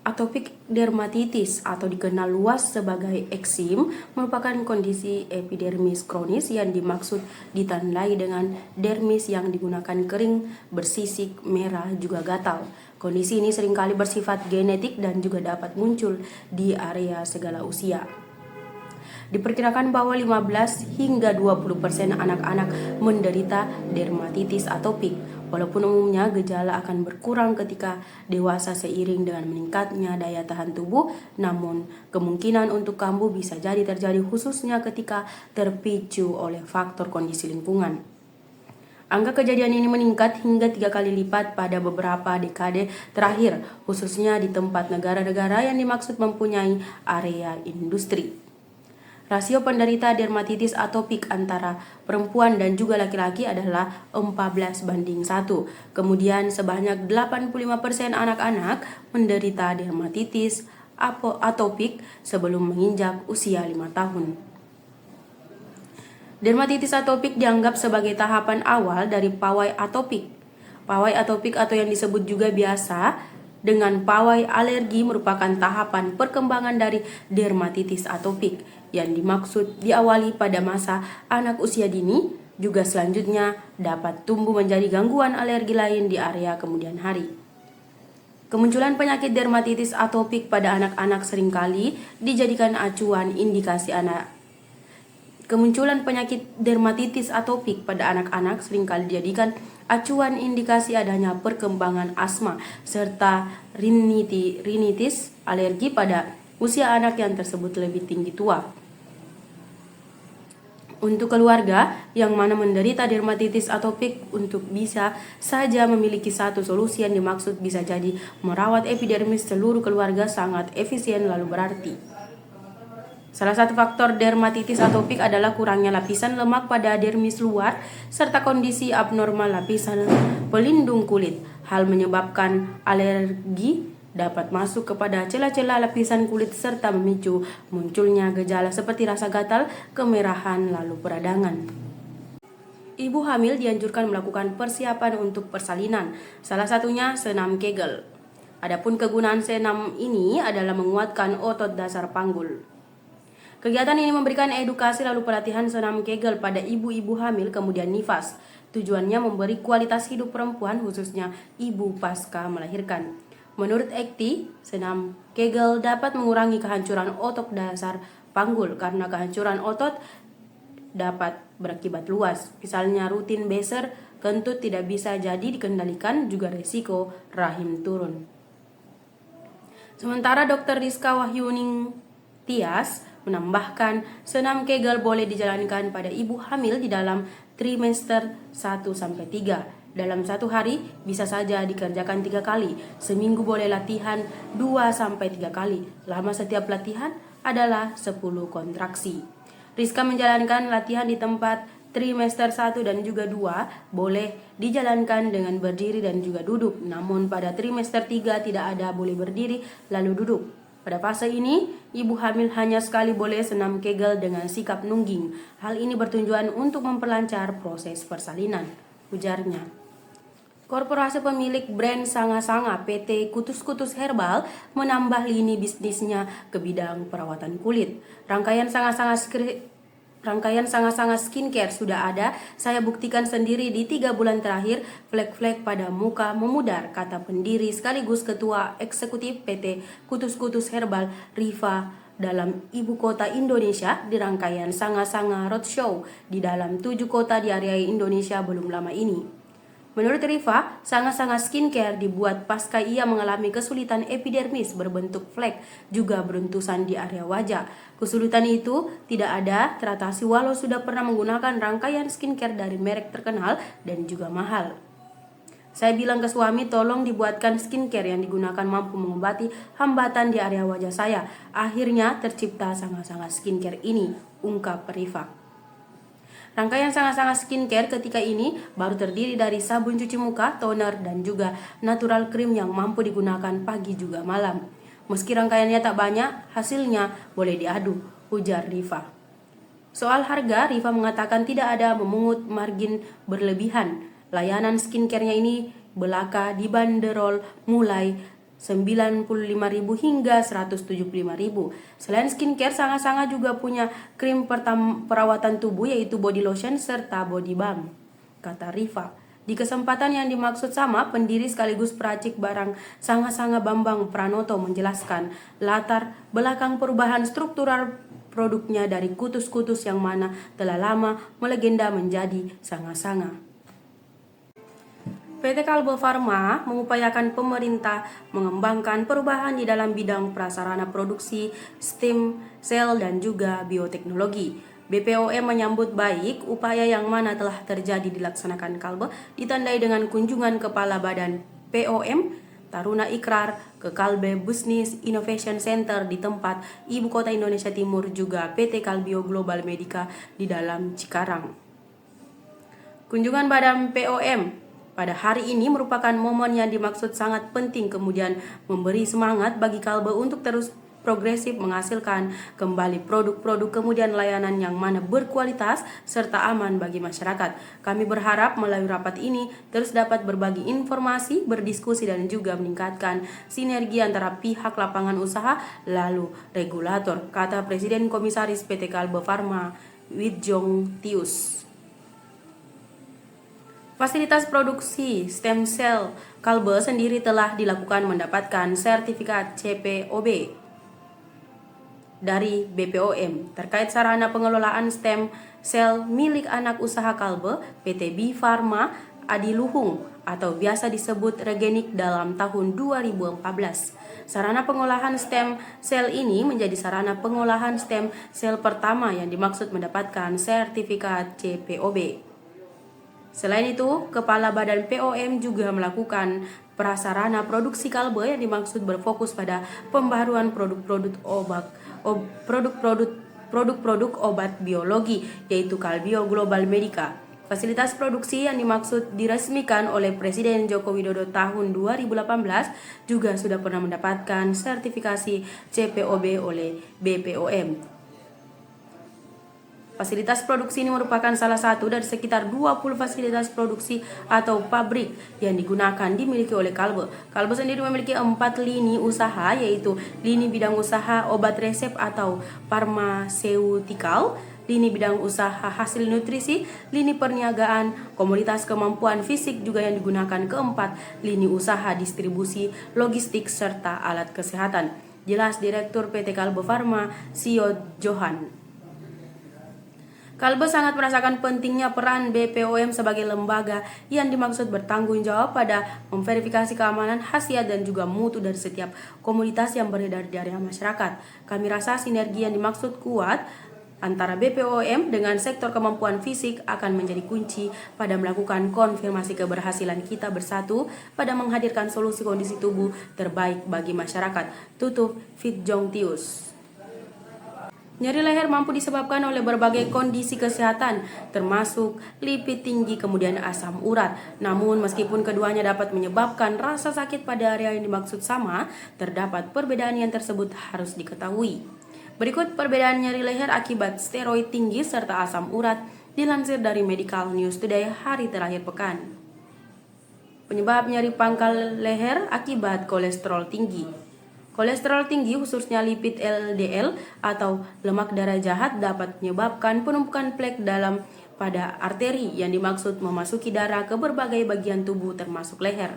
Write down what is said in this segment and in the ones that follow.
Atopic dermatitis atau dikenal luas sebagai eksim merupakan kondisi epidermis kronis yang dimaksud ditandai dengan dermis yang digunakan kering, bersisik, merah, juga gatal. Kondisi ini seringkali bersifat genetik dan juga dapat muncul di area segala usia. Diperkirakan bahwa 15 hingga 20% anak-anak menderita dermatitis atopik. Walaupun umumnya gejala akan berkurang ketika dewasa seiring dengan meningkatnya daya tahan tubuh, namun kemungkinan untuk kambuh bisa jadi terjadi khususnya ketika terpicu oleh faktor kondisi lingkungan. Angka kejadian ini meningkat hingga 3 kali lipat pada beberapa dekade terakhir, khususnya di tempat negara-negara yang dimaksud mempunyai area industri. Rasio penderita dermatitis atopik antara perempuan dan juga laki-laki adalah 14:1. Kemudian sebanyak 85% anak-anak menderita dermatitis atopik sebelum menginjak usia 5 tahun. Dermatitis atopik dianggap sebagai tahapan awal dari pawai atopik. Pawai atopik atau yang disebut juga biasa dengan pawai alergi merupakan tahapan perkembangan dari dermatitis atopik yang dimaksud diawali pada masa anak usia dini, juga selanjutnya dapat tumbuh menjadi gangguan alergi lain di area kemudian hari. Kemunculan penyakit dermatitis atopik pada anak-anak seringkali dijadikan acuan indikasi Kemunculan penyakit dermatitis atopik pada anak-anak seringkali dijadikan acuan indikasi adanya perkembangan asma serta rinitis alergi pada usia anak yang tersebut lebih tinggi tua. Untuk keluarga yang mana menderita dermatitis atopik untuk bisa saja memiliki satu solusi yang dimaksud bisa jadi merawat epidermis seluruh keluarga sangat efisien lalu berarti. Salah satu faktor dermatitis atopik adalah kurangnya lapisan lemak pada dermis luar serta kondisi abnormal lapisan pelindung kulit. Hal menyebabkan alergi dapat masuk kepada celah-celah lapisan kulit serta memicu munculnya gejala seperti rasa gatal, kemerahan, lalu peradangan. Ibu hamil dianjurkan melakukan persiapan untuk persalinan, salah satunya senam Kegel. Adapun kegunaan senam ini adalah menguatkan otot dasar panggul. Kegiatan ini memberikan edukasi lalu pelatihan senam Kegel pada ibu-ibu hamil kemudian nifas. Tujuannya memberi kualitas hidup perempuan khususnya ibu pasca melahirkan. Menurut Ekti, senam Kegel dapat mengurangi kehancuran otot dasar panggul karena kehancuran otot dapat berakibat luas. Misalnya rutin beser kentut tidak bisa jadi dikendalikan, juga resiko rahim turun. Sementara Dr. Rizka Wahyuning Tias menambahkan, senam Kegel boleh dijalankan pada ibu hamil di dalam trimester 1-3. Dalam satu hari bisa saja dikerjakan 3 kali. Seminggu boleh latihan 2-3 kali. Lama setiap latihan adalah 10 kontraksi. Rizka menjalankan latihan di tempat trimester 1 dan juga 2 boleh dijalankan dengan berdiri dan juga duduk. Namun pada trimester 3 tidak ada boleh berdiri lalu duduk. Pada fase ini, ibu hamil hanya sekali boleh senam Kegel dengan sikap nungging. Hal ini bertujuan untuk memperlancar proses persalinan, ujarnya. Korporasi pemilik brand Sanga-Sanga PT Kutus-Kutus Herbal menambah lini bisnisnya ke bidang perawatan kulit. Rangkaian Sanga-Sanga skincare sudah ada. Saya buktikan sendiri di 3 bulan terakhir, flek-flek pada muka memudar, kata pendiri sekaligus ketua eksekutif PT Kutus-Kutus Herbal Rifa dalam ibu kota Indonesia di rangkaian Sanga-Sanga Roadshow di dalam 7 kota di area Indonesia belum lama ini. Menurut Rifa, Sanga-Sanga skincare dibuat pasca ia mengalami kesulitan epidermis berbentuk flek juga beruntusan di area wajah. Kesulitan itu tidak ada teratasi walau sudah pernah menggunakan rangkaian skincare dari merek terkenal dan juga mahal. Saya bilang ke suami, tolong dibuatkan skincare yang digunakan mampu mengobati hambatan di area wajah saya. Akhirnya tercipta Sanga-Sanga skincare ini, ungkap Rifa. Rangkaian Sanga-Sanga skincare ketika ini baru terdiri dari sabun cuci muka, toner, dan juga natural cream yang mampu digunakan pagi juga malam. Meski rangkaiannya tak banyak, hasilnya boleh diadu, ujar Rifa. Soal harga, Rifa mengatakan tidak ada memungut margin berlebihan. Layanan skincare-nya ini belaka dibanderol mulai 95.000 hingga 175.000. Selain skincare, Sanga-Sanga juga punya krim perawatan tubuh yaitu body lotion serta body balm, kata Rifa. Di kesempatan yang dimaksud sama, pendiri sekaligus peracik barang Sanga-Sanga Bambang Pranoto menjelaskan latar belakang perubahan struktural produknya dari kutus-kutus yang mana telah lama melegenda menjadi Sanga-Sanga. PT Kalbe Farma mengupayakan pemerintah mengembangkan perubahan di dalam bidang prasarana produksi, stem cell dan juga bioteknologi. BPOM menyambut baik upaya yang mana telah terjadi dilaksanakan Kalbe, ditandai dengan kunjungan Kepala Badan POM Taruna Ikrar ke Kalbe Business Innovation Center di tempat Ibu Kota Indonesia Timur, juga PT Kalbio Global Medica di dalam Cikarang. Kunjungan Badan POM pada hari ini merupakan momen yang dimaksud sangat penting, kemudian memberi semangat bagi Kalbe untuk terus progresif menghasilkan kembali produk-produk kemudian layanan yang mana berkualitas serta aman bagi masyarakat. Kami berharap melalui rapat ini terus dapat berbagi informasi, berdiskusi dan juga meningkatkan sinergi antara pihak lapangan usaha lalu regulator, kata Presiden Komisaris PT Kalbe Farma Widjong Tius. Fasilitas produksi stem cell Kalbe sendiri telah dilakukan mendapatkan sertifikat CPOB dari BPOM terkait sarana pengelolaan stem cell milik anak usaha Kalbe, PT Bi Farma Adiluhung atau biasa disebut Regenik dalam tahun 2014. Sarana pengolahan stem cell ini menjadi sarana pengolahan stem cell pertama yang dimaksud mendapatkan sertifikat CPOB. Selain itu, Kepala Badan POM juga melakukan prasarana produksi Kalbe yang dimaksud berfokus pada pembaruan produk-produk obat biologi yaitu Kalbio Global Medica. Fasilitas produksi yang dimaksud diresmikan oleh Presiden Joko Widodo tahun 2018 juga sudah pernah mendapatkan sertifikasi CPOB oleh BPOM. Fasilitas produksi ini merupakan salah satu dari sekitar 20 fasilitas produksi atau pabrik yang dimiliki oleh Kalbe. Kalbe sendiri memiliki 4 lini usaha, yaitu lini bidang usaha obat resep atau farmaseutikal, lini bidang usaha hasil nutrisi, lini perniagaan, komoditas kemampuan fisik juga yang digunakan keempat lini usaha distribusi, logistik, serta alat kesehatan. Jelas Direktur PT Kalbe Farma, Sio Johan. Kalbe sangat merasakan pentingnya peran BPOM sebagai lembaga yang dimaksud bertanggung jawab pada memverifikasi keamanan, khasiat dan juga mutu dari setiap komoditas yang beredar di area masyarakat. Kami rasa sinergi yang dimaksud kuat antara BPOM dengan sektor kemampuan fisik akan menjadi kunci pada melakukan konfirmasi keberhasilan kita bersatu pada menghadirkan solusi kondisi tubuh terbaik bagi masyarakat. Tutup Widjong Tius. Nyeri leher mampu disebabkan oleh berbagai kondisi kesehatan, termasuk lipid tinggi kemudian asam urat. Namun meskipun keduanya dapat menyebabkan rasa sakit pada area yang dimaksud sama, terdapat perbedaan yang tersebut harus diketahui. Berikut perbedaan nyeri leher akibat steroid tinggi serta asam urat dilansir dari Medical News Today hari terakhir pekan. Penyebab nyeri pangkal leher akibat kolesterol tinggi. Kolesterol tinggi khususnya lipid LDL atau lemak darah jahat dapat menyebabkan penumpukan plak dalam pada arteri yang dimaksud memasuki darah ke berbagai bagian tubuh termasuk leher.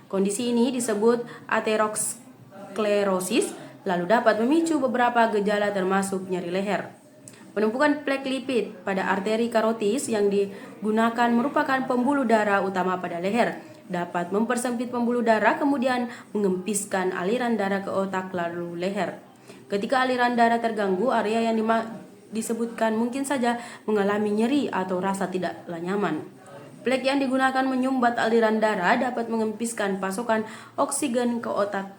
Kondisi ini disebut aterosklerosis, lalu dapat memicu beberapa gejala termasuk nyeri leher. Penumpukan plak lipid pada arteri karotis yang digunakan merupakan pembuluh darah utama pada leher, dapat mempersempit pembuluh darah kemudian mengempiskan aliran darah ke otak lalu leher. Ketika aliran darah terganggu, area yang disebutkan mungkin saja mengalami nyeri atau rasa tidak nyaman. Plak yang digunakan menyumbat aliran darah dapat mengempiskan pasokan oksigen ke otak.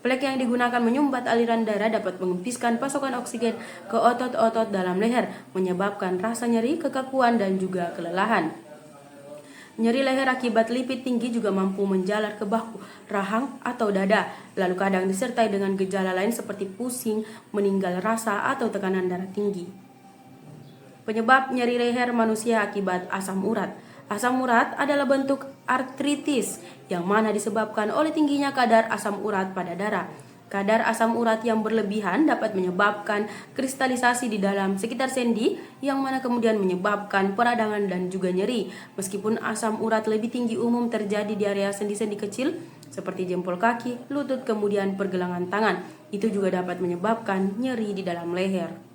Plak yang digunakan menyumbat aliran darah dapat mengempiskan pasokan oksigen ke otot-otot dalam leher, menyebabkan rasa nyeri, kekakuan dan juga kelelahan. Nyeri leher akibat lipid tinggi juga mampu menjalar ke bahu, rahang, atau dada, lalu kadang disertai dengan gejala lain seperti pusing, meninggal rasa, atau tekanan darah tinggi. Penyebab nyeri leher manusia akibat asam urat. Asam urat adalah bentuk artritis yang mana disebabkan oleh tingginya kadar asam urat pada darah. Kadar asam urat yang berlebihan dapat menyebabkan kristalisasi di dalam sekitar sendi yang mana kemudian menyebabkan peradangan dan juga nyeri. Meskipun asam urat lebih tinggi umum terjadi di area sendi-sendi kecil seperti jempol kaki, lutut, kemudian pergelangan tangan. Itu juga dapat menyebabkan nyeri di dalam leher.